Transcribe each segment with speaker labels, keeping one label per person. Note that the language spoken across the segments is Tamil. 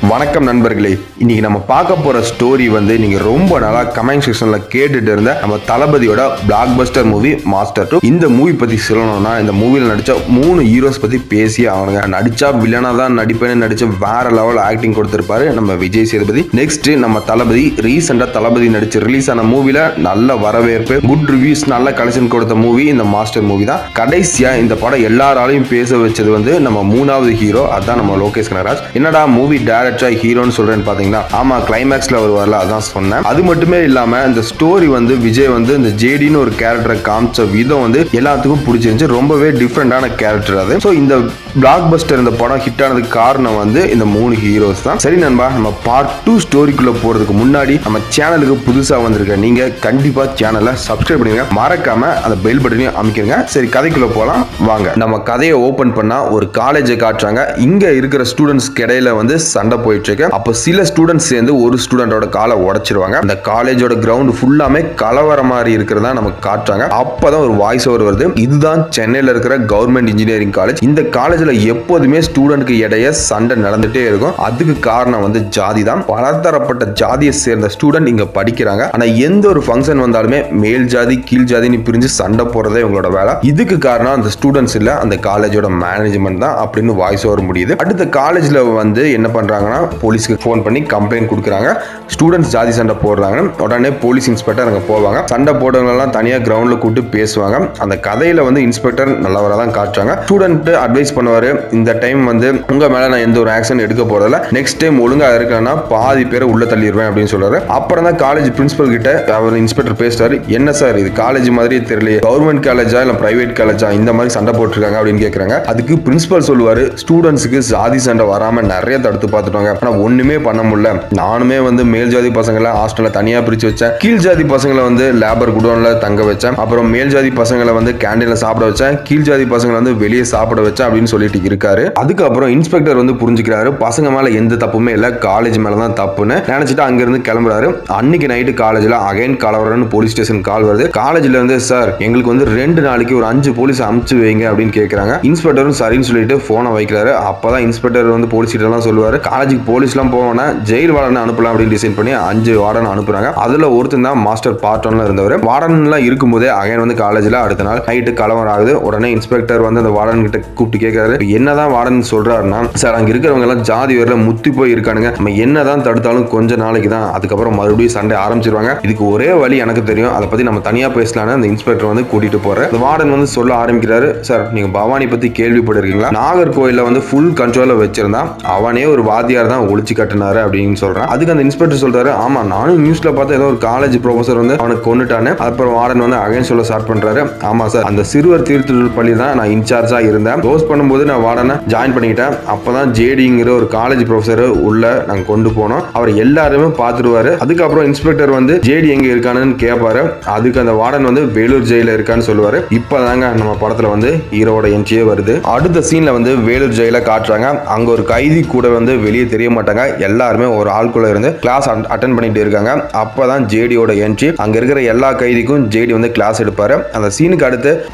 Speaker 1: வணக்கம் நண்பர்களே. இன்னைக்கு நம்ம பார்க்க போற ஸ்டோரி வந்து நீங்க ரொம்ப நாளா கமெண்ட் செக்ஷன்ல கேட்டுட்டு இருந்த நம்ம தளபதியோட பிளாக் பஸ்டர் மூவி மாஸ்டர் 2. இந்த மூவி பத்தி சொல்லணும்னா, இந்த மூவில நடிச்ச 3 ஹீரோஸ் பத்தி பேசி அவனுங்க நடிச்சா வில்லனா தான் நடிப்பேன்னு நடிச்ச வேற லெவல் ஆக்டிங் கொடுத்திருப்பாரு நம்ம விஜய் சேதுபதி. நெக்ஸ்ட் நம்ம தளபதி ரீசெண்டா தளபதி நடிச்சு ரிலீஸ் ஆன மூவில நல்ல வரவேற்பு, குட் ரிவ்யூஸ், நல்ல கலெக்ஷன் கொடுத்த மூவி இந்த மாஸ்டர் மூவி தான். கடைசியா இந்த படம் எல்லாராலையும் பேச வச்சது வந்து நம்ம 3வது ஹீரோ, அதான் நம்ம லோகேஷ் கனகராஜ். என்னடா மூவி டைரக்டரா ஹீரோன்னு சொல்றேன்னு பாத்தீங்கன்னா, ஆமா கிளைமேக்ஸ்ல வருவார்ல, அதான் சொன்னேன். அது மட்டுமே இல்லாம இந்த ஸ்டோரி வந்து விஜய் வந்து இந்த ஜேடின்னு ஒரு கேரக்டரை காமிச்ச விதம் வந்து எல்லாத்துக்கும் பிடிச்சிருந்துச்சு. ரொம்பவே டிஃப்ரெண்டான கேரக்டர் அது. ஸோ இந்த பிளாக் பஸ்டர் இந்த படம் ஹிட் ஆனதுக்கு காரணம் வந்து இந்த 3 ஹீரோஸ் தான். சரி நண்பா, நம்ம பார்ட் 2 ஸ்டோரிக்குள்ள போறதுக்கு முன்னாடி நம்ம சேனலுக்கு புதுசா வந்திருக்க நீங்க கண்டிப்பா சேனலை சப்ஸ்கிரைப் பண்ணுங்க, மறக்காம அந்த பெல் பட்டனையும் அமைக்கிறங்க. சரி கதைக்குள்ள போலாம் வாங்க. நம்ம கதையை ஓபன் பண்ணா ஒரு காலேஜை காட்டுறாங்க. இங்க இருக்கிற ஸ்டூடெண்ட்ஸ் இடையில வந்து சண்டை போயிட்டு இருக்கு. அப்ப சில ஸ்டூடெண்ட்ஸ் சேர்ந்து ஒரு ஸ்டூடெண்டோட காலை உடைச்சிருவாங்க. அந்த காலேஜோட கிரவுண்ட் ஃபுல்லாமே கலவர மாதிரி இருக்கிறதா நமக்கு காட்டுறாங்க. அப்பதான் ஒரு வாய்ஸ் ஓவர் வருது. இதுதான் சென்னையில இருக்கிற கவர்மெண்ட் இன்ஜினியரிங் காலேஜ். இந்த காலேஜ்ல எப்போதுமே ஸ்டூடெண்ட்க்கு இடையே சண்டை நடந்துட்டே இருக்கும். அதுக்கு காரணம் வந்து ஜாதி தான். பலதரப்பட்ட ஜாதியை சேர்ந்த ஸ்டூடெண்ட் இங்க படிக்கிறாங்க. ஆனா எந்த ஒரு ஃபங்க்ஷன் வந்தாலுமே மேல் ஜாதி கீழ் ஜாதின்னு பிரிஞ்சு சண்டை போறதே இவங்களோட வேலை. இதுக்கு காரணம் அந்த ஸ்டூடெண்ட்ஸ் இல்ல, அந்த காலேஜோட மேனேஜ்மெண்ட் தான் அப்படின்னு வாய்ஸ் ஓவர் முடியுது. அடுத்த காலேஜ்ல வந்து என்ன பண்றாங்கன்னா, போலீஸ்க்கு ஃபோன் பண்ணி கம்ப்ளைண்ட் கொடுக்குறாங்க. ஸ்டூடெண்ட்ஸ் ஜாதி சண்டை போடுறாங்க. உடனே போலீஸ் இன்ஸ்பெக்டர் அங்க போவாங்க. சண்டை போடுறவங்களெல்லாம் தனியா கிரவுண்ட்ல கூட்டு பேசுவாங்க. அந்த கதையில வந்து இன்ஸ்பெக்டர் நல்லவரா தான் காட்டுறாங்க. ஸ்டூடெண்ட் அட்வைஸ் பண்ணுவாரு, இந்த டைம் வந்து உங்க மேல நான் எந்த ஒரு ஆக்ஷன் எடுக்க போறதில்ல, நெக்ஸ்ட் டைம் ஒழுங்கா இருக்கலன்னா பாதி பேரை உள்ள தள்ளிடுவேன் அப்படின்னு சொல்றாரு. அப்புறம் தான் காலேஜ் பிரின்சிபல் கிட்ட அவர் இன்ஸ்பெக்டர் பேசுறாரு. என்ன சார் இது காலேஜ் மாதிரியே தெரியலையே, கவர்மெண்ட் காலேஜா இல்ல பிரைவேட் காலேஜா இந்த மாதிரி சண்டை போட்டுருக்காங்க அப்படின்னு கேட்கறாங்க. அதுக்கு பிரின்சிபல் சொல்லுவாரு, ஸ்டூடெண்ட்ஸுக்கு ஜாதி சண்டை வராம நிறைய தடுத்து பார்த்துட்டாங்க, ஆனா ஒண்ணுமே பண்ண முடியல. நானுமே வந்து மேல் ஜாதி பசங்களை ஹாஸ்டல்ல தனியா பிரிச்சு வச்சேன், கீழ் ஜாதி பசங்களை வந்து லேபர் குடோன்ல தங்க வச்சேன், அப்புறம் மேல் ஜாதி பசங்களை வந்து கேண்டீன்ல சாப்பிட வச்சேன், கீழ் ஜாதி பசங்களை வந்து வெளியே சாப்பிட வச்சேன் அப்படின்னு சொல்லிட்டு இருக்காரு. அதுக்கப்புறம் இன்ஸ்பெக்டர் வந்து புரிஞ்சுக்கிறாரு, பசங்க மேல எந்த தப்புமே இல்ல, காலேஜ் மேலதான் தப்புன்னு நினைச்சிட்டு அங்க இருந்து கிளம்புறாரு. அன்னைக்கு நைட்டு காலேஜ்ல அகைன் கலவரன்னு போலீஸ் ஸ்டேஷன் கால் வருது. காலேஜ்ல இருந்து சார் எங்களுக்கு வந்து 2 நாளைக்கு ஒரு 5 போலீஸ் அமுச்சு வைங்க அப்படின்னு கேட்கறாங்க. இன்ஸ்பெக்டரும் சரின்னு சொல்லிட்டு போனை வைக்கிறாரு. அப்பதான் இன்ஸ்பெக்டர் வந்து போலீஸ் கிட்ட எல்லாம் சொல்லுவாரு, காலேஜுக்கு போலீஸ்லாம் போவோம்னா ஜெயில் வார்டன் அனுப்பலாம் அப்படின்னு டிசைன் பண்ணி 5 வார்டன் அனுப்புறாங்க. அதுல ஒருத்தன் தான் மாஸ்டர் பார்ட் 1ல இருந்தவர். வார்டன் எல்லாம் இருக்கும்போதே அகைன் வந்து காலேஜ்ல அடுத்த நாள் நைட்டு கலவரம் ஆகுது. உடனே இன்ஸ்பெக்டர் வந்து அந்த வார்டன் கிட்ட கூப்பிட்டு கேட்கறாரு, என்னதான் வார்டன் சொல்றாருன்னா, சார் அங்க இருக்கிறவங்க எல்லாம் ஜாதி வேர்ல முத்தி போய் இருக்கானுங்க, நம்ம என்னதான் தடுத்தாலும் கொஞ்ச நாளைக்கு தான், அதுக்கப்புறம் மறுபடியும் சண்டை ஆரம்பிச்சிருவாங்க, இதுக்கு ஒரே வழி எனக்கு தெரியும், அதை பத்தி நம்ம தனியா பேசலாம்னு அந்த இன்ஸ்பெக்டர் வந்து கூட்டிட்டு போறாரு. அந்த வார்டன் வந்து சொல்ல ஆரம்பிக்கிறாரு, சார் நீங்க பவானி பத்தி கேள்விப்பட்டிருக்கீங்களா, நாகர்கோயில வந்து ஃபுல் கண்ட்ரோல்ல வச்சிருந்தான், அவனே ஒரு வாத்தியார் தான் ஒழிச்சு கட்டினாரு அப்படின்னு சொல்றான். அதுக்கு அந்த இன்ஸ்பெக்டர் சொல்றாரு, ஆமா நானும் நியூஸ்ல பார்த்து ஏதோ ஒரு காலேஜ் ப்ரொஃபசர் வந்து அவனுக்கு கொண்டுட்டானு. அப்புறம் வார்டன் வந்து அகைன் சொல்ல ஸ்டார்ட் பண்றாரு, ஆமா சார் அந்த சிறுவர் தீர்த்தல் பள்ளி தான் நான் இன்சார்ஜா இருந்தேன், க்ளோஸ் பண்ணும்போது நான் வார்டனை ஜாயின் பண்ணிக்கிட்டேன், அப்பதான் ஜேடிங்கிற ஒரு காலேஜ் ப்ரொஃபசர் உள்ள நாங்க கொண்டு போனோம், அவர் எல்லாருமே பார்த்துருவாரு. அதுக்கப்புறம் இன்ஸ்பெக்டர் வந்து ஜேடி எங்க இருக்கான்னு கேட்பாரு. அதுக்கு அந்த வார்டன் வந்து வேலூர் ஜெயில இருக்கான்னு சொல்லுவாரு. இப்பதாங்க நம்ம படத்துல வந்து ஹீரோட என்ட்ரியே வருது. அடுத்த சீன்ல வந்து வேலூர் ஜெயில காட்டுறாங்க. அங்க ஒரு கைதி கூட வந்து வெளியே தெரிய மாட்டாங்க, எல்லாருமே ஒரு ஆள்குள்ள இருந்து கிளாஸ் அட்டென்ட் பண்ணிட்டு இருக்காங்க. அப்பதான் ஜேடியோட என்ட்ரி. அங்க இருக்கிற எல்லா கைதிக்கும் ஜேடி வந்து கிளாஸ் எடுப்பாரு. அந்த சீனுக்கு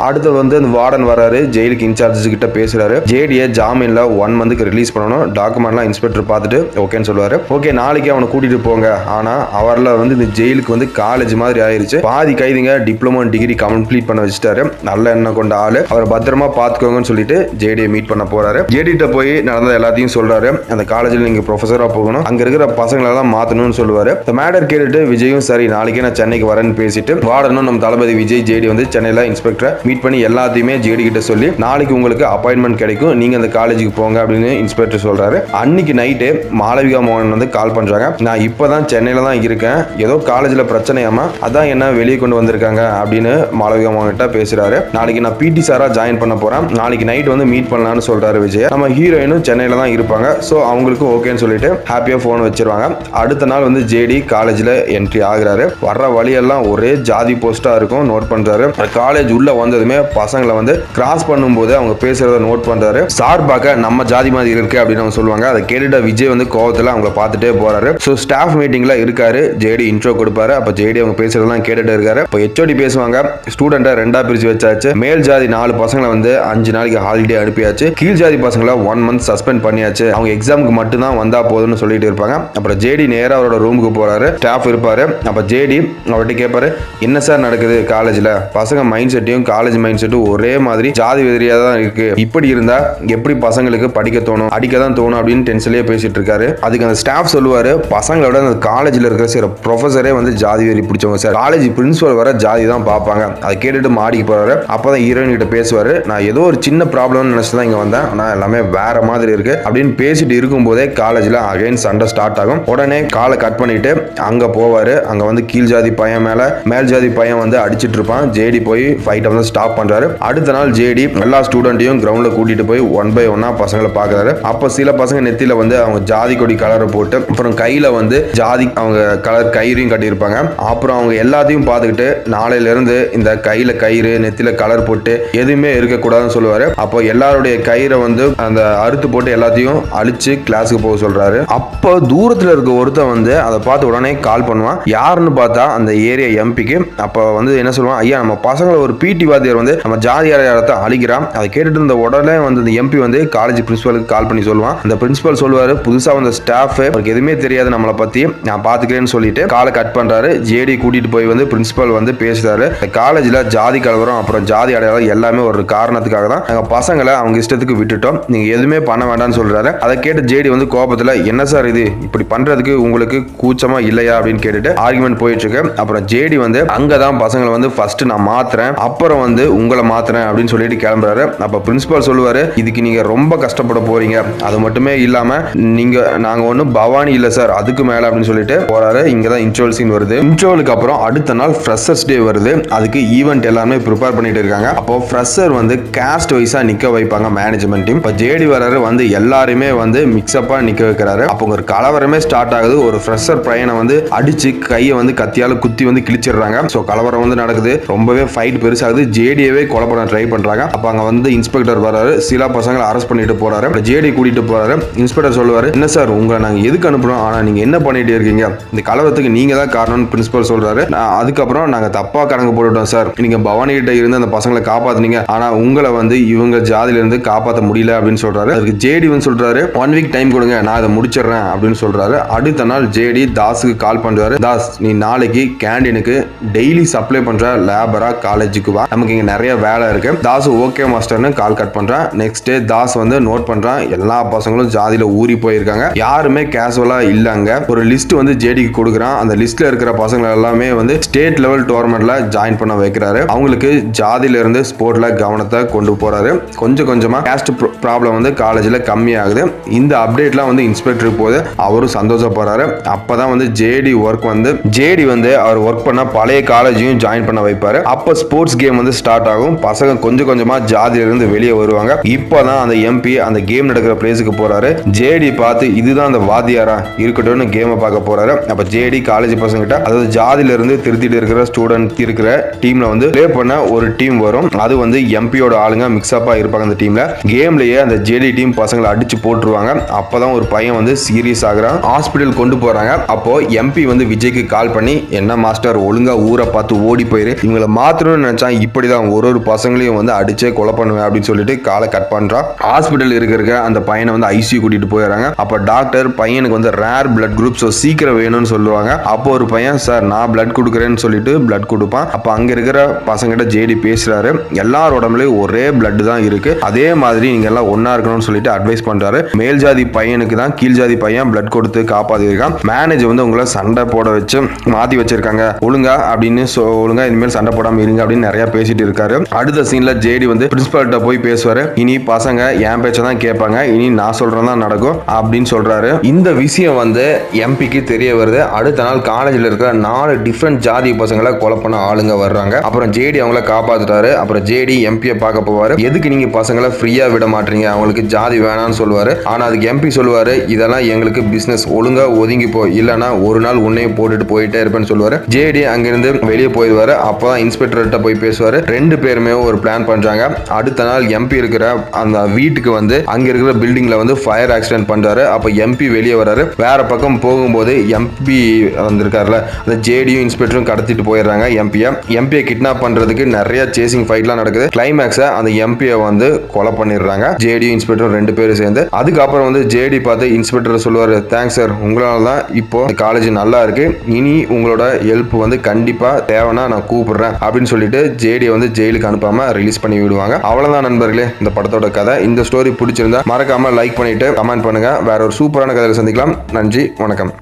Speaker 1: அடுத்து வந்து அந்த வார்டன் வராரு, ஜெயிலுக்கு இன்சார்ஜ் கிட்ட பேசுறாரு. ஜேடியை ஜாமீன்ல 1 மந்த்க்கு ரிலீஸ் பண்ணணும், டாக்குமெண்ட்லாம் இன்ஸ்பெக்டர் பார்த்துட்டு ஓகேன்னு சொல்லுவாரு. ஓகே நாளைக்கு அவனை கூட்டிட்டு போங்க. ஆனா அவர்ல வந்து இந்த ஜெயிலுக்கு வந்து காலேஜ் மாதிரி ஆயிருச்சு, பாதி கைதிங்க டிப்ளமோ டிகிரி கம்ப்ளீட் பண்ண வச்சுட்டாரு, நல்ல எண்ணம் கொண்ட ஆளு, அவர் பத்திரமா பாத்துக்கோங்கன்னு சொல்லிட்டு ஜேடியை மீட் பண்ண போறாரு. ஜேடிட்ட போய் நடந்த எல்லாத்தையும் சொல்றாரு. அந்த காலேஜ்ல நீங்க ப்ரொஃபஸரா போகணும், அங்க இருக்கிற பசங்களெல்லாம் மாத்தணும்னு சொல்லுவாரு. இந்த மேட்டர் கேட்டுட்டு விஜயும் சரி நாளைக்கே நான் சென்னைக்கு வரேன்னு பேசிட்டு, வார்டனும் நம்ம தளபதி விஜய் ஜேடி வந்து சென்னையில இன்ஸ்பெக்டரை மீட் பண்ணி எல்லாத்தையுமே ஜேடி கிட்ட சொல்லி நாளைக்கு உங்களுக்கு அப்பாயின்மெண்ட் கிடைக்கும், நீங்க அந்த காலேஜுக்கு போங்க அப்படின்னு இன்ஸ்பெக்டர் சொல்றாரு. அன்னைக்கு நைட்டு மாளவிகா மோகன் வந்து கால் பண்றாங்க, நான் இப்பதான் சென்னையில தான் இருக்கேன், ஏதோ காலேஜ்ல பிரச்சனையாமா, அதான் என்ன வெளியே கொண்டு வந்திருக்காங்க அப்படின்னு மாளவிகா மோகன் கிட்ட பேசுறாரு. நாளைக்கு நான் பிடி சாரா ஜாயின் பண்ண போறேன், நாளைக்கு நைட் வந்து மீட் பண்ணலாம்னு சொல்றாரு விஜய். நம்ம ஹீரோயினும் சென்னையில தான் இருப்பாங்க, சோ அவங்களுக்கு ஓகேன்னு சொல்லிட்டு ஹாப்பியா போன் வச்சிருவாங்க. அடுத்த நாள் வந்து ஜேடி காலேஜ்ல என்ட்ரி ஆகுறாரு. வர்ற வழியெல்லாம் ஒரே ஜாதி போஸ்டா இருக்கும், நோட் பண்றாரு. காலேஜ் உள்ள வந்ததுமே பசங்களை வந்து கிராஸ் பண்ணும்போது அவங்க பேசுறத நோட் பண்றாரு. சார் பார்க்க நம்ம ஜாதி மாதிரி இருக்கு அப்படின்னு அவங்க சொல்லுவாங்க. அதை கேட்டுட்ட விஜய் வந்து கோவத்துல அவங்கள பார்த்துட்டே போறாரு. ஸோ ஸ்டாஃப் மீட்டிங்ல இருக்காரு, ஜேடி இன்ட்ரோ கொடுப்பாரு. அப்ப ஜேடி அவங்க பேசுறதெல்லாம் கேட்டுட்டு இருக்காரு. இப்போ ஹெச்ஓடி பேசுவாங்க, ஸ்டூடெண்ட்டை 2ஆ பிரிச்சு வச்சாச்சு, மேல் ஜாதி 4 பசங்களை வந்து 5 நாளைக்கு ஹாலிடே அனுப்பியாச்சு, கீழ் ஜாதி பசங்களை 1 மந்த் சஸ்பெண்ட் பண்ணியாச்சு, அவங்க எக்ஸாமுக்கு மட்டும் மட்டும்தான் வந்தா போதும்னு சொல்லிட்டு இருப்பாங்க. அப்புறம் ஜேடி நேரா அவரோட ரூமுக்கு போறாரு. ஸ்டாஃப் இருப்பாரு. அப்ப ஜேடி அவர்கிட்ட கேட்பாரு, என்ன சார் நடக்குது காலேஜ்ல? பசங்க மைண்ட் செட்டையும் காலேஜ் மைண்ட் செட்டும் ஒரே மாதிரி ஜாதி வெறியா தான் இருக்கு. இப்படி இருந்தா எப்படி பசங்களுக்கு படிக்க தோணும், அடிக்க தான் தோணும் அப்படின்னு டென்ஷன்லயே பேசிட்டு இருக்காரு. அதுக்கு அந்த ஸ்டாஃப் சொல்லுவாரு, பசங்களோட அந்த காலேஜ்ல இருக்கிற சில ப்ரொஃபஸரே வந்து ஜாதி வெறி பிடிச்சவங்க சார். காலேஜ் பிரின்சிபல் வர ஜாதி தான் பார்ப்பாங்க. அதை கேட்டுட்டு மாடிக்கு போறாரு. அப்பதான் ஹீரோயின் கிட்ட பேசுவாரு, நான் ஏதோ ஒரு சின்ன ப்ராப்ளம்னு நினைச்சு தான் இங்க வந்தேன், ஆனா எல்லாமே வேற மாதிரி இருக்கு அப்படின்னு பேசிட்டு இருக்கும் போதே காலேஜ்ல அகைன் சண்டை ஸ்டார்ட் ஆகும். உடனே காலை கட் பண்ணிட்டு அங்க போவாரு. அங்க வந்து கீழ் ஜாதி பையன் மேல மேல் ஜாதி பையன் வந்து அடிச்சிட்டு இருப்பான். ஜேடி போய் ஃபைட்டை வந்து ஸ்டாப் பண்றாரு. அடுத்த நாள் ஜேடி எல்லா ஸ்டூடெண்ட்டையும் கிரவுண்ட்ல கூட்டிட்டு போய் ஒன் பை ஒன்னா பசங்களை பாக்குறாரு. அப்ப சில பசங்க நெத்தியில வந்து அவங்க ஜாதி கொடி கலரை போட்டு அப்புறம் கையில வந்து ஜாதி அவங்க கலர் கயிறையும் கட்டியிருப்பாங்க. அப்புறம் அவங்க எல்லாத்தையும் பார்த்துக்கிட்டு நாளையில இருந்து இந்த கையில கயிறு நெத்தியில கலர் போட்டு எதுவுமே இருக்கக்கூடாதுன்னு சொல்லுவாரு. அப்போ எல்லாருடைய கயிறை வந்து அந்த அறுத்து போட்டு எல்லாத்தையும் அழிச்சு கிளாஸுக்கு போக சொல்றாரு. அப்போ தூரத்துல இருக்க ஒருத்தன் வந்து அதை பார்த்து உடனே கால் பண்ணுவான். யாருன்னு பார்த்தா அந்த ஏரியா எம்பிக்கு. அப்போ வந்து என்ன சொல்லுவான், ஐயா நம்ம பசங்களை ஒரு பிடி வாத்தியார் வந்து நம்ம ஜாதி அடையாளத்தை அழிக்கிறான். அதை கேட்டுட்டு இருந்த உடனே வந்து இந்த எம்பி வந்து காலேஜ் பிரின்சிபலுக்கு கால் பண்ணி சொல்லுவான். அந்த பிரின்சிபல் சொல்லுவாரு, புதுசா வந்த ஸ்டாஃப் அவருக்கு எதுவுமே தெரியாது நம்மளை பத்தி, நான் பாத்துக்கிறேன்னு சொல்லிட்டு காலை கட் பண்றாரு. ஜேடி கூட்டிட்டு போய் வந்து பிரின்சிபல் வந்து பேசுறாரு. காலேஜ்ல ஜாதி கலவரம் அப்புறம் ஜாதி அடையாளம் எல்லாமே ஒரு காரணத்துக்காக தான் நாங்க பசங்களை அவங்க இஷ்டத்துக்கு விட்டுட்டோம், நீங்க எதுவுமே பண்ண வேண்டாம்னு சொல்றாரு. அதை கேட்டு ஜேடி வந்து கோபத்துல, என்ன சார் இது இப்படி பண்றதுக்கு உங்களுக்கு கூச்சமா இல்லையா அப்படின்னு கேட்டுட்டு ஆர்குமெண்ட் போயிட்டு இருக்கு. அப்புறம் ஜேடி வந்து அங்கதான் பசங்களை வந்து ஃபர்ஸ்ட் நான் மாத்துறேன் அப்புறம் வந்து உங்களை மாத்துறேன் அப்படின்னு சொல்லிட்டு கிளம்புறாரு. அப்ப பிரின்சிபல் சொல்லுவாரு, இதுக்கு நீங்க ரொம்ப கஷ்டப்பட போறீங்க, அது மட்டுமே இல்லாம நாங்க ஒன்னும் பவானி இல்ல சார் அதுக்கு மேல அப்படின்னு சொல்லிட்டு போறாரு. இங்கதான் இன்ட்ரோல் சீன் வருது. இன்ட்ரோலுக்கு அப்புறம் அடுத்த நாள் ஃப்ரெஷர்ஸ் டே வருது. அதுக்கு ஈவென்ட் எல்லாமே ப்ரிப்பேர் பண்ணிட்டு இருக்காங்க. அப்போ ஃப்ரெஷர் வந்து காஸ்ட் வைஸா நிக்க வைப்பாங்க மேனேஜ்மெண்ட் டீம். இப்போ ஜேடி வராரு, வந்து எல்லாருமே வந்து மிக்ஸ்அப்பா நிக்க வைக்கிறாரு. அப்போ ஒரு கலவரமே ஸ்டார்ட் ஆகுது. ஒரு ஃப்ரெஷர் பையனை வந்து அடிச்சு கையை வந்து கத்தியால குத்தி வந்து கிழிச்சிடுறாங்க. ஸோ கலவரம் வந்து நடக்குது. ரொம்பவே ஃபைட் பெருசாகுது. ஜேடியவே கொலை பண்ண ட்ரை பண்றாங்க. அப்ப அங்க வந்து இன்ஸ்பெக்டர் வராரு. சில பசங்களை அரெஸ்ட் பண்ணிட்டு போறாரு. ஜேடி கூட்டிட்டு போறாரு. இன்ஸ்பெக்டர் சொல்லுவாரு, என்ன சார் உங்களை நாங்க எதுக்கு அனுப்புறோம், ஆனா நீங்க என்ன பண்ணிட்டு இருக்கீங்க, இந்த கலவரத்துக்கு நீங்க தான் காரணம்னு பிரின்சிபல் சொல்றாரு. அதுக்கப்புறம் நாங்க தப்பா கணக்கு போட்டுட்டோம் சார், நீங்க பவானி கிட்ட இருந்து அந்த பசங்களை காப்பாத்துனீங்க, ஆனா உங்களை வந்து இவங்க ஜாதியில இருந்து காப்பாற்ற முடியல அப்படின்னு சொல்றாரு. அதுக்கு ஜேடி வந்து சொல்றாரு, 1 வீக் டைம் கொடுங்க நான் அதை முடிச்சிடுறேன் அப்படின்னு சொல்றாரு. அடுத்த நாள் ஜேடி தாஸுக்கு கால் பண்றாரு, தாஸ் நீ நாளைக்கு கேண்டீனுக்கு டெய்லி சப்ளை பண்ற லேபரா காலேஜுக்கு வா, நமக்கு இங்க நிறைய வேலை இருக்கு. தாஸ் ஓகே மாஸ்டர்னு கால் கட் பண்றான். நெக்ஸ்ட் டே தாஸ் வந்து நோட் பண்றான், எல்லா பசங்களும் ஜாதியில ஊறி போயிருக்காங்க, யாருமே கேஷுவலா இல்லங்க. ஒரு லிஸ்ட் வந்து ஜேடிக்கு கொடுக்குறான். அந்த லிஸ்ட்ல இருக்கிற பசங்க எல்லாமே வந்து ஸ்டேட் லெவல் டோர்னமெண்ட்ல ஜாயின் பண்ண வைக்கிறாரு. அவங்களுக்கு ஜாதியில இருந்து ஸ்போர்ட்ல கவனத்தை கொண்டு போறாரு. கொஞ்சம் கொஞ்சமா கேஸ்ட் ப்ராப்ளம் வந்து காலேஜ்ல கம்மி ஆகுது. இந்த அப்டேட்லாம் வந்து இன்ஸ்பெக்டருக்கு போது அவரும் சந்தோஷப்படுறாரு. அப்பதான் வந்து ஜேடி வந்து அவர் ஒர்க் பண்ண பழைய காலேஜையும் ஜாயின் பண்ண வைப்பாரு. அப்ப ஸ்போர்ட்ஸ் கேம் வந்து ஸ்டார்ட் ஆகும். பசங்க கொஞ்சம் கொஞ்சமா ஜாதியில இருந்து வெளியே வருவாங்க. இப்பதான் அந்த எம்பி அந்த கேம் நடக்கிற பிளேஸுக்கு போறாரு. ஜேடி பார்த்து இதுதான் அந்த வாத்தியாரா இருக்கட்டும்னு கேமை பார்க்க போறாரு. அப்ப ஜேடி காலேஜ் பசங்க கிட்ட, அதாவது ஜாதியில இருந்து திருத்திட்டு இருக்கிற ஸ்டூடெண்ட் இருக்கிற டீம்ல வந்து பிளே பண்ண ஒரு டீம் வரும். அது வந்து எம்பியோட ஆளுங்க மிக்ஸ்அப்பா இருப்பாங்க. அந்த டீம்ல கேம்லயே அந்த ஜேடி டீம் பசங்களை அடிச்சு போட்டுருவாங்க. அப்பதான் ஒரு பையன் வந்து சீரியஸ் ஆகுறான். ஹாஸ்பிட்டல் கொண்டு போறாங்க. அப்போ எம்பி வந்து விஜய்க்கு கால் பண்ணி, என்ன மாஸ்டர் ஒழுங்கா ஊரை பார்த்து ஓடி போயிரு, இவங்களை மாத்தணும்னு நினைச்சா இப்படிதான் ஒரு பசங்களையும் வந்து அடிச்சே கொலை பண்ணுவேன் அப்படின்னு சொல்லிட்டு காலை கட் பண்றான். ஹாஸ்பிட்டல் இருக்கிற அந்த பையனை வந்து ஐசியூ கூட்டிட்டு போயிடறாங்க. அப்ப டாக்டர் பையனுக்கு வந்து ரேர் பிளட் குரூப், ஸோ சீக்கிரம் வேணும்னு சொல்லுவாங்க. அப்போ ஒரு பையன், சார் நான் பிளட் கொடுக்குறேன்னு சொல்லிட்டு பிளட் கொடுப்பான். அப்ப அங்க இருக்கிற பசங்கிட்ட ஜேடி பேசுறாரு, எல்லாரோட உடம்புலயும் ஒரே பிளட் தான் இருக்கு, அதே மாதிரி நீங்க எல்லாம் ஒன்னா இருக்கணும்னு சொல்லிட்டு அட்வைஸ் பண்றாரு. மேல் ஜாதி பையனுக்கு தான் கீழ் ஜாதி பையன் பிளட் கொடுத்து காப்பாத்திருக்கான். மேனேஜர் வந்து உங்களை சண்டை போட வச்சு மாத்தி வச்சிருக்காங்க, ஒழுங்கா அப்படின்னு ஒழுங்கா இனிமேல் சண்டை போடாம இருங்க அப்படின்னு நிறைய பேசிட்டு இருக்காரு. அடுத்த சீன்ல ஜேடி வந்து பிரின்சிபால்கிட்ட போய் பேசுவாரு. இனி பசங்க என் பேச்ச தான் கேட்பாங்க, இனி நான் சொல்றதான் நடக்கும் அப்படின்னு சொல்றாரு. இந்த விஷயம் வந்து எம்பிக்கு தெரிய வருது. அடுத்த நாள் காலேஜ்ல இருக்கிற 4 டிஃப்ரெண்ட் ஜாதி பசங்களை கொலை பண்ண ஆளுங்க வர்றாங்க. அப்புறம் ஜேடி அவங்கள காப்பாத்துட்டாரு. அப்புறம் ஜேடி எம்பியை பார்க்க போவாரு. எதுக்கு நீங்க பசங்களை ஃப்ரீயா விட மாட்டீங்க, அவங்களுக்கு ஜாதி வேணாம்னு சொல்லுவாரு. ஆனா அதுக்கு எம்பி சொல்லுவாரு, இதெல்லாம் எங்களுக்கு பிசினஸ், ஒழுங்கா ஒதுங்கி போ, இல்லனா ஒரு நாள் உன்னையும் போட்டுட்டு போயிட்டே இருப்பேன்னு சொல்லுவாரு. ஜேடி அங்கிருந்து வெளியே போயிடுவாரு. அப்பதான் இன்ஸ்பெக்டர்கிட்ட போய் பேசுவாரு. 2 பேருமே ஒரு பிளான் பண்றாங்க. அடுத்த நாள் எம்பி இருக்கிற அந்த வீட்டுக்கு வந்து அங்க இருக்கிற பில்டிங்ல வந்து ஃபயர் ஆக்சிடென்ட் பண்றாரு. அப்ப எம்பி வெளியே வராரு. வேற பக்கம் போகும்போது எம்பி வந்திருக்காருல, அந்த ஜேடியும் இன்ஸ்பெக்டரும் கடத்திட்டு போயிடுறாங்க எம்பியை கிட்னாப் பண்றதுக்கு நிறைய சேசிங் ஃபைட்லாம் நடக்குது. கிளைமேக்ஸ அந்த எம்பியை வந்து கொலை பண்ணிடுறாங்க ஜேடியும் இன்ஸ்பெக்டரும் 2 பேரும் சேர்ந்து. அதுக்கப்புறம் வந்து ஜேடி ஜேடி பார்த்து இன்ஸ்பெக்டர் சொல்லுவாரு, தேங்க்ஸ் சார், உங்களால தான் இப்போ காலேஜ் நல்லா இருக்கு, இனி உங்களோட ஹெல்ப் வந்து கண்டிப்பா தேவைன்னா நான் கூப்பிடுறேன் அப்படின்னு சொல்லிட்டு ஜேடியை வந்து ஜெயிலுக்கு அனுப்பாம ரிலீஸ் பண்ணி விடுவாங்க. அவ்வளவுதான் நண்பர்களே இந்த படத்தோட கதை. இந்த ஸ்டோரி பிடிச்சிருந்தா மறக்காம லைக் பண்ணிட்டு கமெண்ட் பண்ணுங்க. வேற ஒரு சூப்பரான கதையில சந்திக்கலாம். நன்றி, வணக்கம்.